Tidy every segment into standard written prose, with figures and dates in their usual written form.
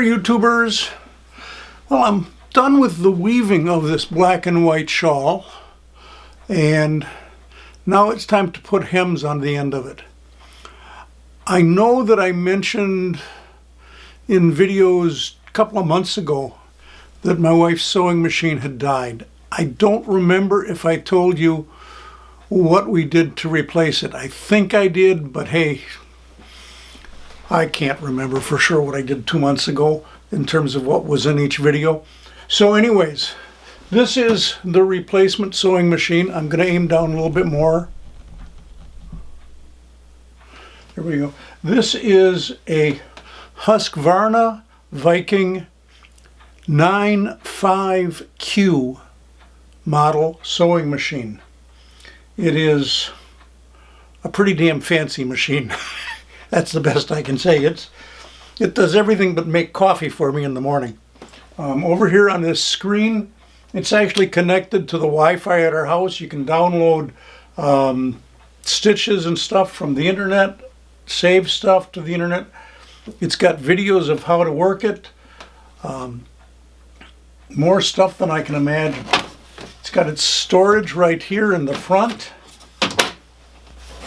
YouTubers. Well, I'm done with the weaving of this black and white shawl, and now it's time to put hems on the end of it. I know that I mentioned in videos a couple of months ago that my wife's sewing machine had died. I don't remember if I told you what we did to replace it. I think I did, but hey, I can't remember for sure what I did 2 months ago in terms of what was in each video. So anyways, this is the replacement sewing machine. I'm going to aim down a little bit more. There we go. This is a Husqvarna Viking 95Q model sewing machine. It is a pretty damn fancy machine. That's the best I can say. It does everything but make coffee for me in the morning. Over here on this screen, it's actually connected to the Wi-Fi at our house. You can download stitches and stuff from the internet, save stuff to the internet. It's got videos of how to work it. More stuff than I can imagine. It's got its storage right here in the front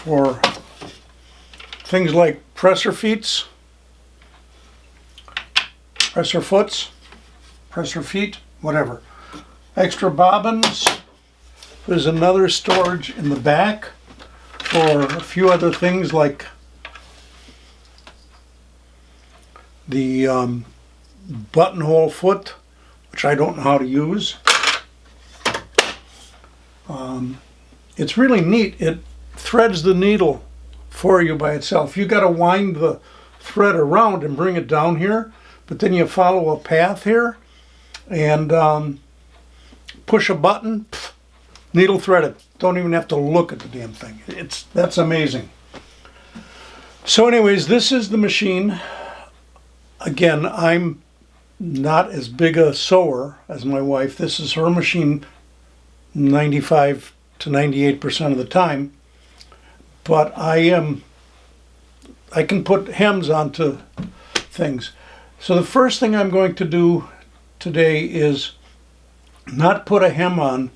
for things like presser feet, whatever. Extra bobbins. There's another storage in the back for a few other things like the buttonhole foot, which I don't know how to use. It's really neat. It threads the needle for you by itself. You got to wind the thread around and bring it down here, but then you follow a path here and push a button, needle threaded. Don't even have to look at the damn thing. That's amazing. So anyways, this is the machine. Again, I'm not as big a sewer as my wife. This is her machine 95 to 98% of the time. But I can put hems onto things. So the first thing I'm going to do today is not put a hem on,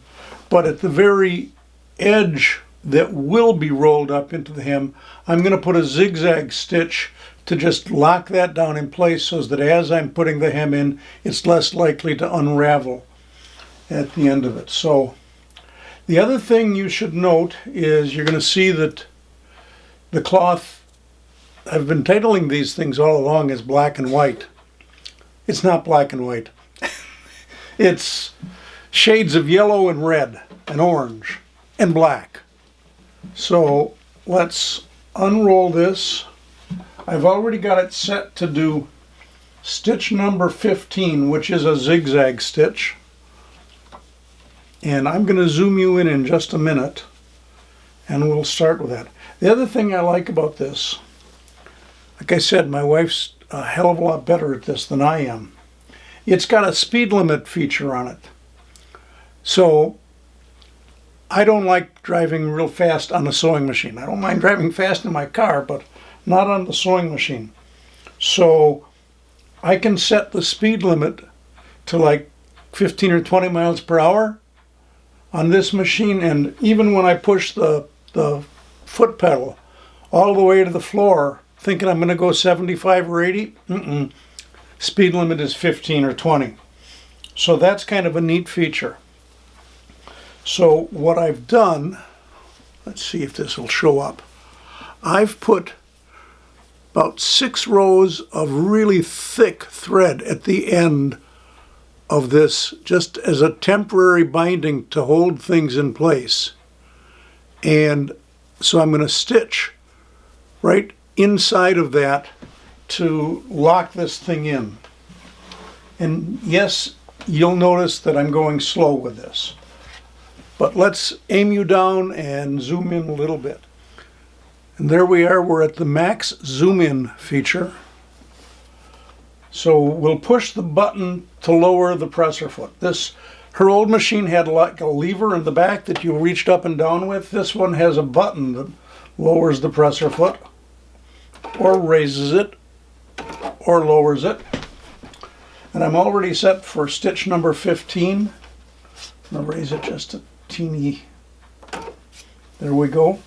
but at the very edge that will be rolled up into the hem, I'm going to put a zigzag stitch to just lock that down in place so that as I'm putting the hem in, it's less likely to unravel at the end of it. So the other thing you should note is you're going to see that the cloth, I've been titling these things all along as black and white. It's not black and white. It's shades of yellow and red and orange and black. So let's unroll this. I've already got it set to do stitch number 15, which is a zigzag stitch. And I'm going to zoom you in just a minute, and we'll start with that. The other thing I like about this, like I said, my wife's a hell of a lot better at this than I am. It's got a speed limit feature on it. So I don't like driving real fast on a sewing machine. I don't mind driving fast in my car, but not on the sewing machine. So I can set the speed limit to like 15 or 20 miles per hour on this machine, and even when I push the foot pedal all the way to the floor, thinking I'm going to go 75 or 80, speed limit is 15 or 20. So that's kind of a neat feature. So what I've done, let's see if this will show up. I've put about 6 rows of really thick thread at the end of this, just as a temporary binding to hold things in place. And so I'm going to stitch right inside of that to lock this thing in. And yes, you'll notice that I'm going slow with this. But let's aim you down and zoom in a little bit. And there we are, we're at the max zoom in feature. So we'll push the button to lower the presser foot. Her old machine had like a lever in the back that you reached up and down with. This one has a button that lowers the presser foot, or raises it, or lowers it. And I'm already set for stitch number 15. I'm going to raise it just a teeny. There we go.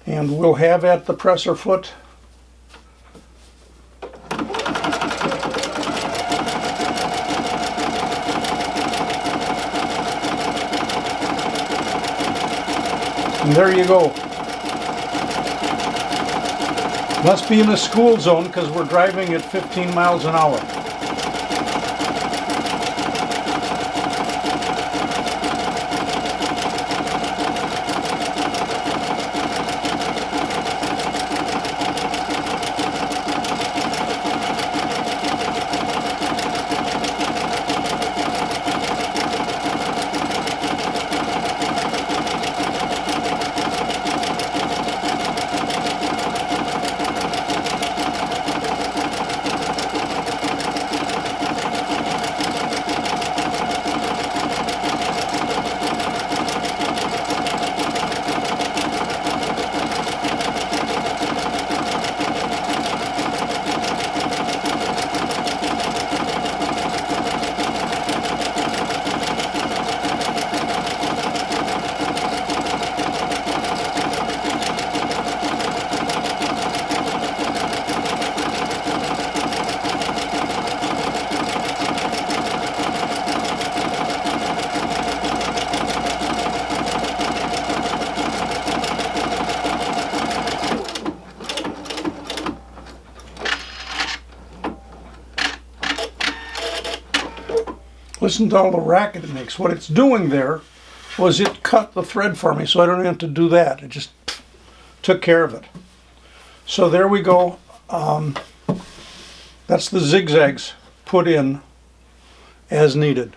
And we'll have at the presser foot and there you go. Must be in a school zone because we're driving at 15 miles an hour. Listen to all the racket it makes. What it's doing there was it cut the thread for me, so I don't have to do that. It just took care of it. So there we go. That's the zigzags put in as needed.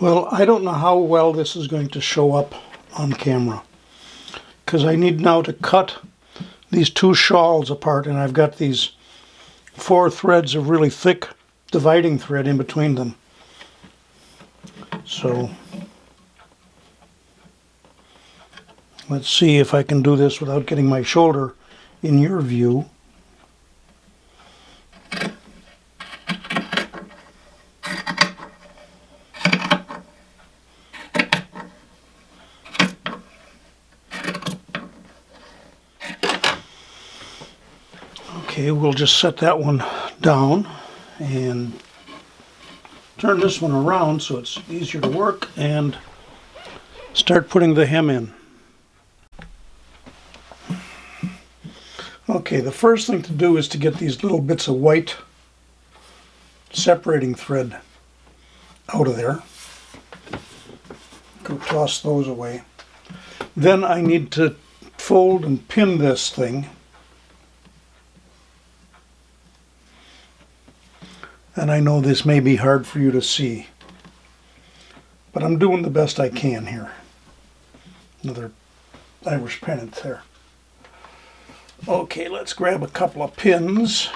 Well, I don't know how well this is going to show up on camera, because I need now to cut these two shawls apart, and I've got these 4 threads of really thick dividing thread in between them. So let's see if I can do this without getting my shoulder in your view. Okay, we'll just set that one down and turn this one around so it's easier to work and start putting the hem in. Okay, the first thing to do is to get these little bits of white separating thread out of there. Go toss those away. Then I need to fold and pin this thing. And I know this may be hard for you to see, but I'm doing the best I can here. Another Irish pennant there. Okay, let's grab a couple of pins.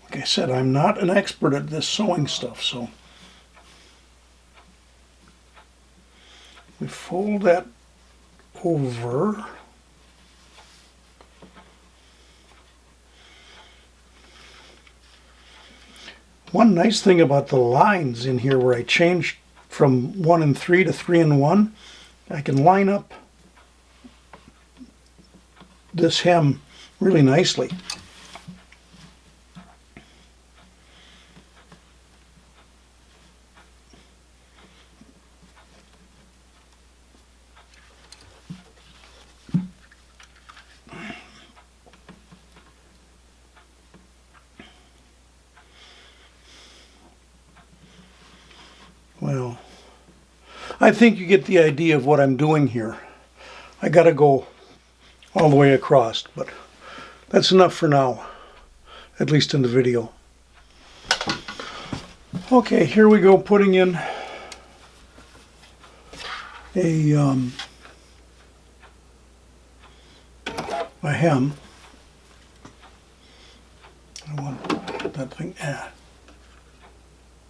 Like I said, I'm not an expert at this sewing stuff, so we fold that over. One nice thing about the lines in here where I changed from 1 and 3 to 3 and 1, I can line up this hem really nicely. Well, I think you get the idea of what I'm doing here. I gotta go all the way across, but that's enough for now, at least in the video. Okay, here we go, putting in a hem. I want that thing.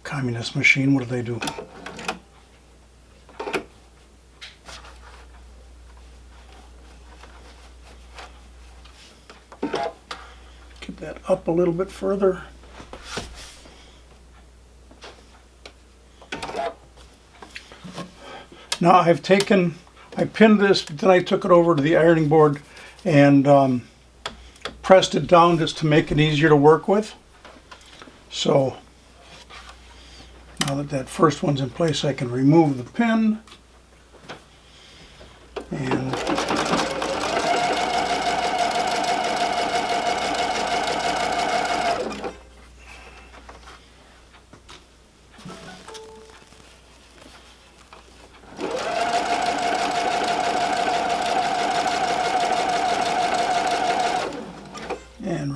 Communist machine, what do they do? Get that up a little bit further. Now I pinned this, but then I took it over to the ironing board and pressed it down just to make it easier to work with. So now that that first one's in place, I can remove the pin and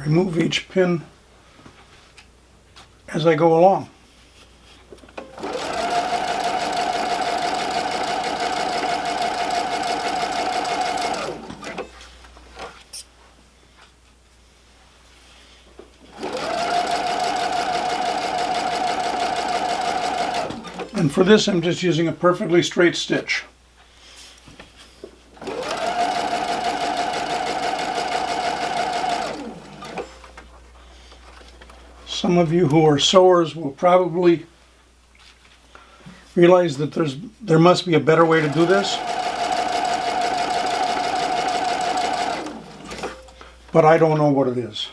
remove each pin as I go along. And for this, I'm just using a perfectly straight stitch. Some of you who are sewers will probably realize that there must be a better way to do this. But I don't know what it is.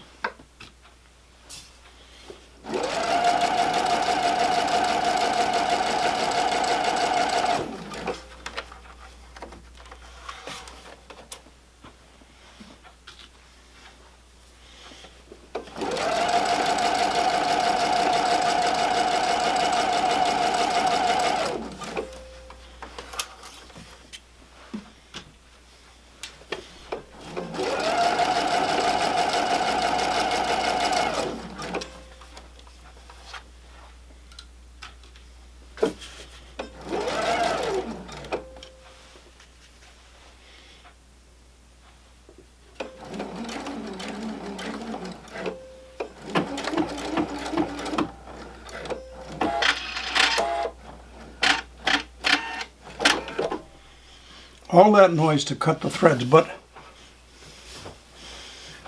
All that noise to cut the threads, but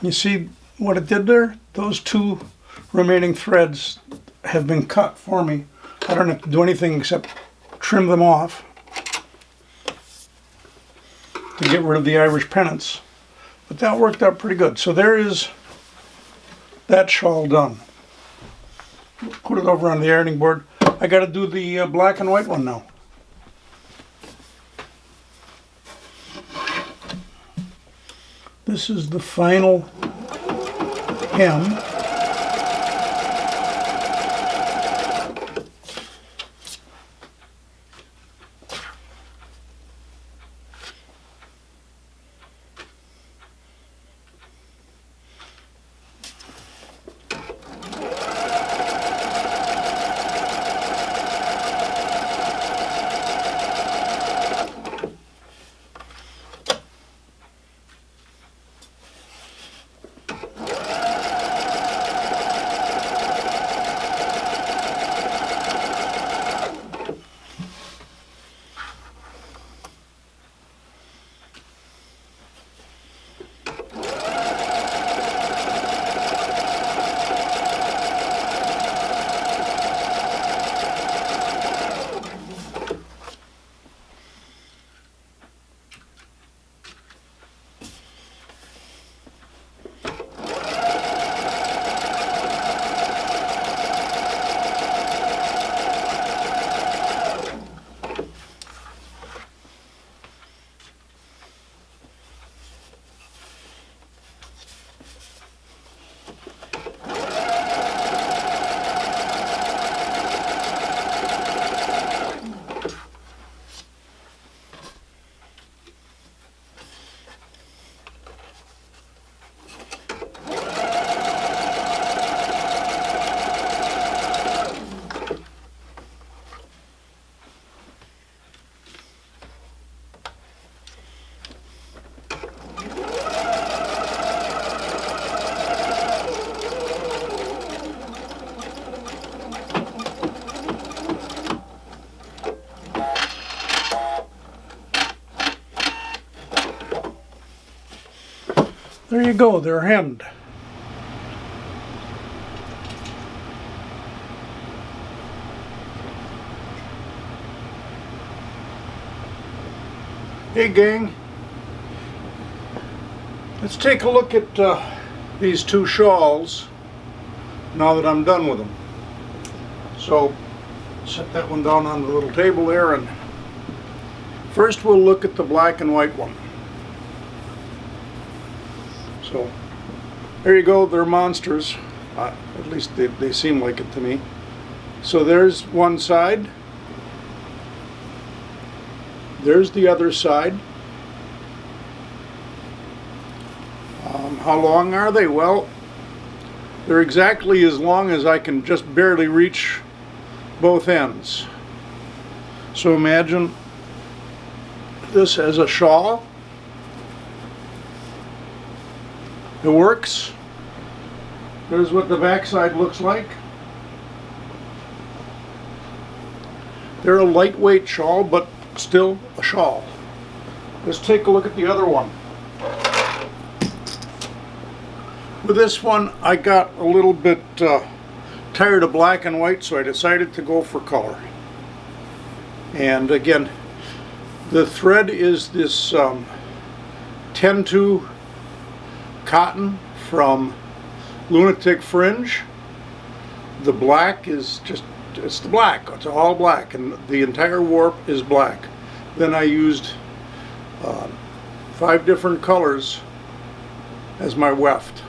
you see what it did there? Those two remaining threads have been cut for me. I don't have to do anything except trim them off to get rid of the Irish pennants. But that worked out pretty good. So there is that shawl done. Put it over on the ironing board. I got to do the black and white one now. This is the final hem. There you go, they're hemmed. Hey gang, let's take a look at these two shawls now that I'm done with them. So set that one down on the little table there, and first we'll look at the black and white one. So there you go, they're monsters. At least they seem like it to me. So there's one side. There's the other side. How long are they? Well, they're exactly as long as I can just barely reach both ends. So imagine this as a shawl. It works. There's what the back side looks like. They're a lightweight shawl, but still a shawl. Let's take a look at the other one. With this one, I got a little bit tired of black and white, so I decided to go for color. And again, the thread is this 10-2 cotton from Lunatic Fringe. The black is just, it's the black, it's all black, and the entire warp is black. Then I used 5 different colors as my weft.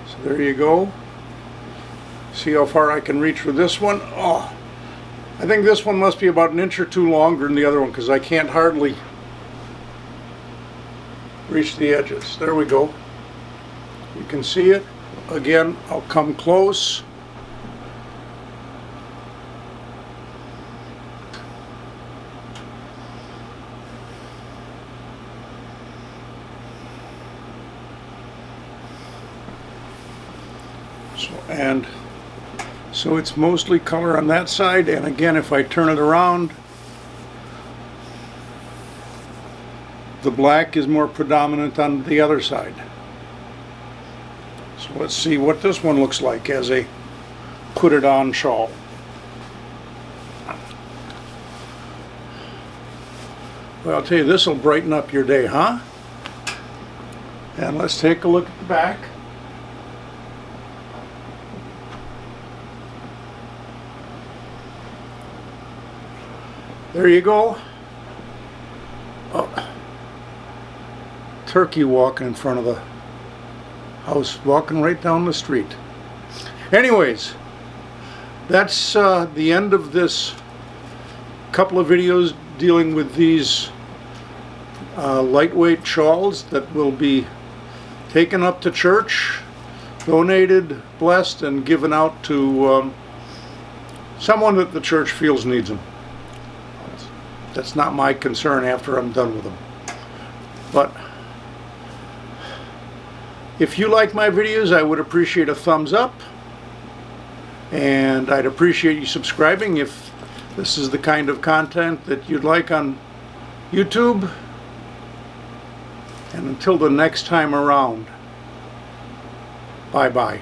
So there you go. See how far I can reach with this one. Oh, I think this one must be about an inch or two longer than the other one, because I can't hardly reach the edges. There we go. You can see it. Again, I'll come close. So it's mostly color on that side, and again, if I turn it around, the black is more predominant on the other side. So let's see what this one looks like as a put it on shawl. Well, I'll tell you, this will brighten up your day, huh? And let's take a look at the back. There you go. Oh, turkey walking in front of the house, walking right down the street. Anyways, that's the end of this couple of videos dealing with these lightweight shawls that will be taken up to church, donated, blessed, and given out to someone that the church feels needs them. That's not my concern after I'm done with them. But if you like my videos, I would appreciate a thumbs up, and I'd appreciate you subscribing if this is the kind of content that you'd like on YouTube. And until the next time around, bye-bye.